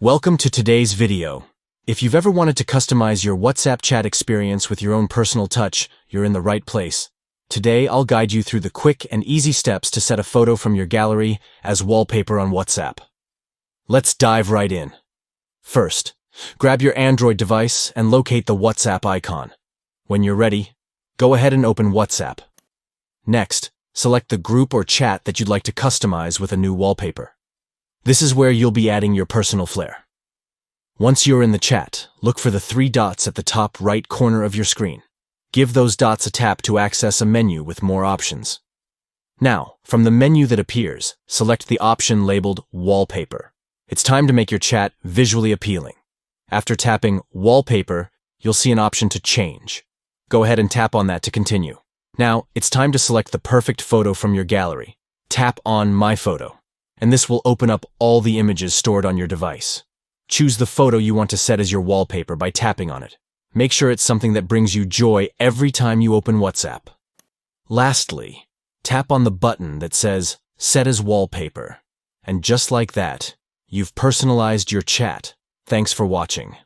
Welcome to today's video. If you've ever wanted to customize your WhatsApp chat experience with your own personal touch, you're in the right place. Today, I'll guide you through the quick and easy steps to set a photo from your gallery as wallpaper on WhatsApp. Let's dive right in. First, grab your Android device and locate the WhatsApp icon. When you're ready, go ahead and open WhatsApp. Next, select the group or chat that you'd like to customize with a new wallpaper. This is where you'll be adding your personal flair. Once you're in the chat, look for the three dots at the top right corner of your screen. Give those dots a tap to access a menu with more options. Now, from the menu that appears, select the option labeled Wallpaper. It's time to make your chat visually appealing. After tapping Wallpaper, you'll see an option to change. Go ahead and tap on that to continue. Now, it's time to select the perfect photo from your gallery. Tap on My Photo, and this will open up all the images stored on your device. Choose the photo you want to set as your wallpaper by tapping on it. Make sure it's something that brings you joy every time you open WhatsApp. Lastly, tap on the button that says Set as Wallpaper. And just like that, you've personalized your chat. Thanks for watching.